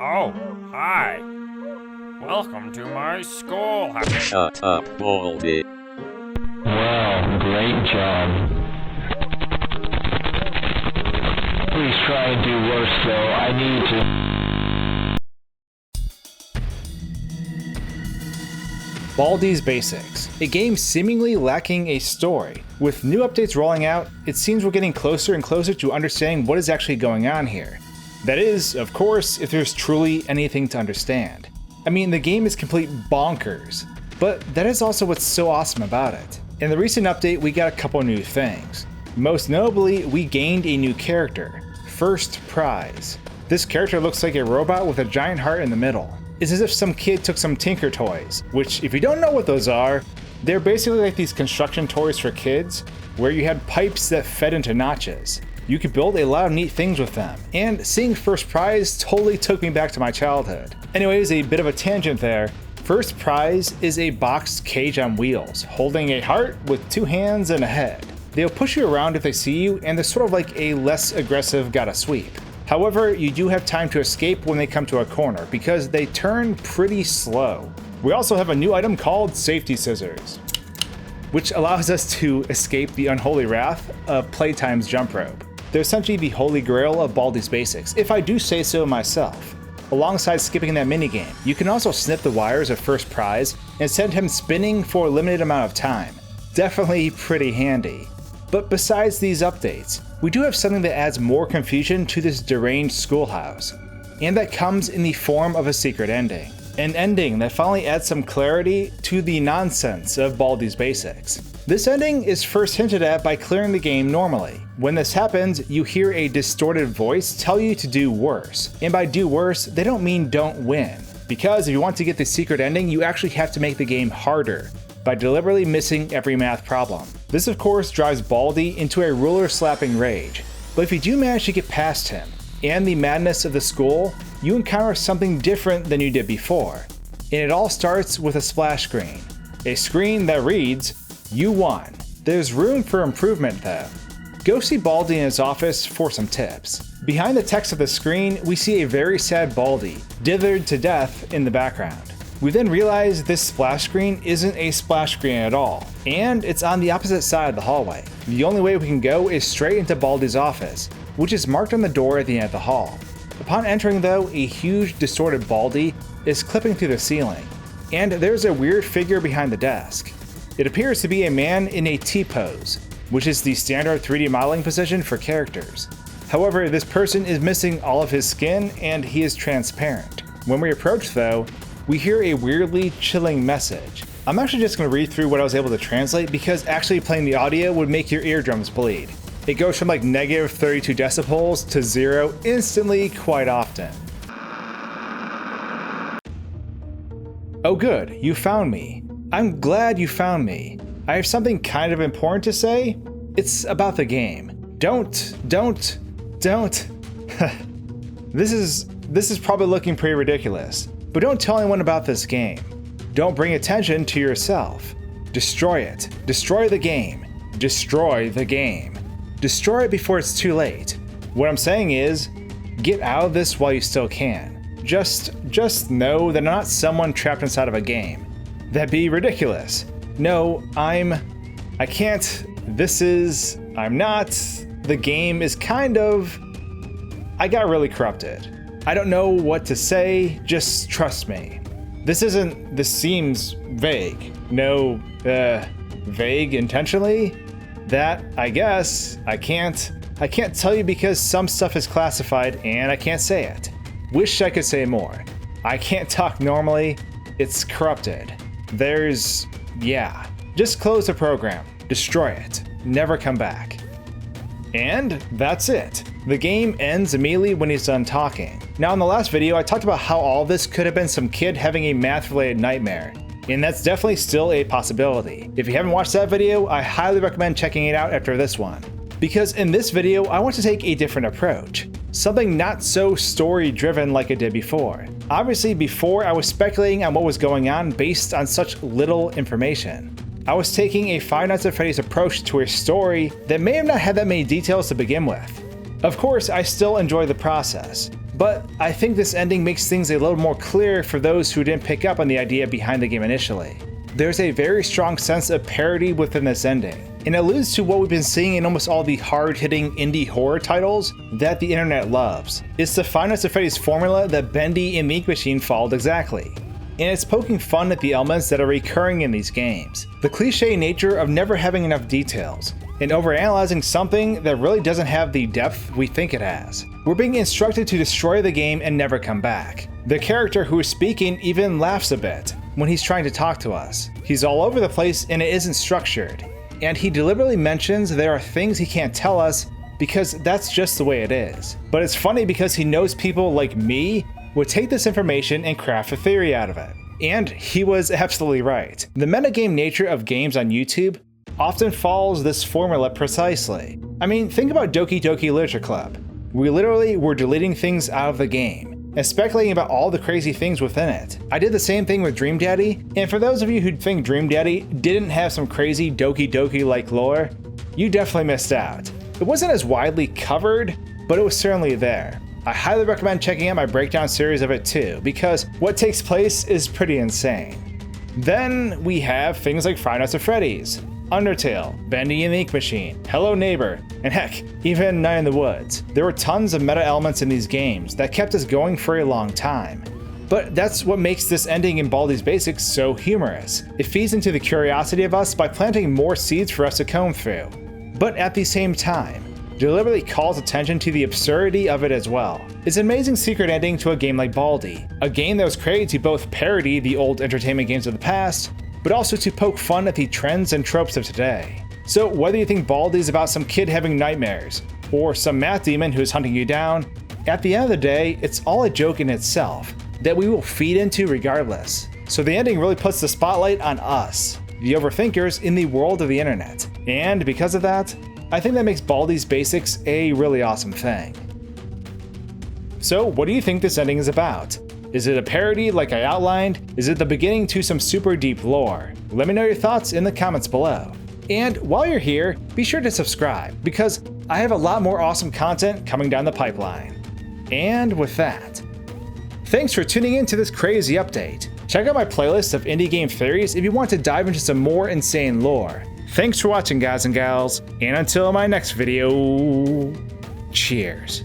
Oh, hi. Welcome to my school. Shut up, Baldy. Well, great job. Please try and do worse, though. I need to. Baldi's Basics, a game seemingly lacking a story. With new updates rolling out, it seems we're getting closer and closer to understanding what is actually going on here. That is, of course, if there's truly anything to understand. I mean, the game is complete bonkers, but that is also what's so awesome about it. In the recent update, we got a couple new things. Most notably, we gained a new character, First Prize. This character looks like a robot with a giant heart in the middle. It's as if some kid took some Tinker Toys, which, if you don't know what those are, they're basically like these construction toys for kids, where you had pipes that fed into notches. You could build a lot of neat things with them, and seeing First Prize totally took me back to my childhood. Anyways, a bit of a tangent there. First Prize is a boxed cage on wheels, holding a heart with two hands and a head. They'll push you around if they see you, and they're sort of like a less aggressive gotta sweep. However, you do have time to escape when they come to a corner, because they turn pretty slow. We also have a new item called Safety Scissors, which allows us to escape the unholy wrath of Playtime's jump rope. They're essentially the holy grail of Baldi's Basics, if I do say so myself. Alongside skipping that minigame, you can also snip the wires of First Prize and send him spinning for a limited amount of time. Definitely pretty handy. But besides these updates, we do have something that adds more confusion to this deranged schoolhouse, and that comes in the form of a secret ending. An ending that finally adds some clarity to the nonsense of Baldi's Basics. This ending is first hinted at by clearing the game normally. When this happens, you hear a distorted voice tell you to do worse. And by do worse, they don't mean don't win. Because if you want to get the secret ending, you actually have to make the game harder by deliberately missing every math problem. This of course drives Baldi into a ruler-slapping rage. But if you do manage to get past him, and the madness of the school, you encounter something different than you did before. And it all starts with a splash screen. A screen that reads, "You won." There's room for improvement though. Go see Baldi in his office for some tips. Behind the text of the screen, we see a very sad Baldi, dithered to death in the background. We then realize this splash screen isn't a splash screen at all, and it's on the opposite side of the hallway. The only way we can go is straight into Baldi's office, which is marked on the door at the end of the hall. Upon entering though, a huge distorted Baldi is clipping through the ceiling, and there's a weird figure behind the desk. It appears to be a man in a T-pose, which is the standard 3D modeling position for characters. However, this person is missing all of his skin and he is transparent. When we approach though, we hear a weirdly chilling message. I'm actually just going to read through what I was able to translate because actually playing the audio would make your eardrums bleed. It goes from like negative 32 decibels to 0 instantly quite often. Oh good, you found me. I'm glad you found me. I have something kind of important to say. It's about the game. Don't. This is probably looking pretty ridiculous, but don't tell anyone about this game. Don't bring attention to yourself. Destroy it. Destroy the game. Destroy the game. Destroy it before it's too late. What I'm saying is, get out of this while you still can. Just know that I'm not someone trapped inside of a game. That'd be ridiculous. No, I'm not. The game is kind of... I got really corrupted. I don't know what to say, just trust me. This seems vague. No, vague intentionally? That, I guess, I can't tell you because some stuff is classified and I can't say it. Wish I could say more. I can't talk normally, it's corrupted. Just close the program, destroy it, never come back. And that's it. The game ends immediately when he's done talking. Now in the last video, I talked about how all this could have been some kid having a math-related nightmare. And that's definitely still a possibility. If you haven't watched that video, I highly recommend checking it out after this one. Because in this video, I want to take a different approach. Something not so story-driven like I did before. Obviously, before I was speculating on what was going on based on such little information. I was taking a Five Nights at Freddy's approach to a story that may have not had that many details to begin with. Of course, I still enjoy the process, But I think this ending makes things a little more clear for those who didn't pick up on the idea behind the game initially. There's a very strong sense of parody within this ending, and it alludes to what we've been seeing in almost all the hard-hitting indie horror titles that the internet loves. It's the Five Nights at Freddy's formula that Bendy and the Ink Machine followed exactly. And it's poking fun at the elements that are recurring in these games. The cliche nature of never having enough details, and overanalyzing something that really doesn't have the depth we think it has. We're being instructed to destroy the game and never come back. The character who is speaking even laughs a bit when he's trying to talk to us. He's all over the place and it isn't structured. And he deliberately mentions there are things he can't tell us because that's just the way it is. But it's funny because he knows people like me would take this information and craft a theory out of it. And he was absolutely right. The metagame nature of games on YouTube often follows this formula precisely. I mean, think about Doki Doki Literature Club. We literally were deleting things out of the game and speculating about all the crazy things within it. I did the same thing with Dream Daddy, and for those of you who think Dream Daddy didn't have some crazy Doki Doki-like lore, you definitely missed out. It wasn't as widely covered, but it was certainly there. I highly recommend checking out my breakdown series of it too, because what takes place is pretty insane. Then we have things like Five Nights at Freddy's, Undertale, Bendy and the Ink Machine, Hello Neighbor, and heck, even Night in the Woods. There were tons of meta elements in these games that kept us going for a long time. But that's what makes this ending in Baldi's Basics so humorous. It feeds into the curiosity of us by planting more seeds for us to comb through. But at the same time, deliberately calls attention to the absurdity of it as well. It's an amazing secret ending to a game like Baldi, a game that was created to both parody the old entertainment games of the past, but also to poke fun at the trends and tropes of today. So whether you think Baldi is about some kid having nightmares, or some math demon who is hunting you down, at the end of the day, it's all a joke in itself that we will feed into regardless. So the ending really puts the spotlight on us, the overthinkers in the world of the internet. And because of that, I think that makes Baldi's Basics a really awesome thing. So what do you think this ending is about? Is it a parody like I outlined? Is it the beginning to some super deep lore? Let me know your thoughts in the comments below. And while you're here, be sure to subscribe, because I have a lot more awesome content coming down the pipeline. And with that, thanks for tuning in to this crazy update. Check out my playlist of indie game theories if you want to dive into some more insane lore. Thanks for watching, guys and gals, and until my next video, cheers.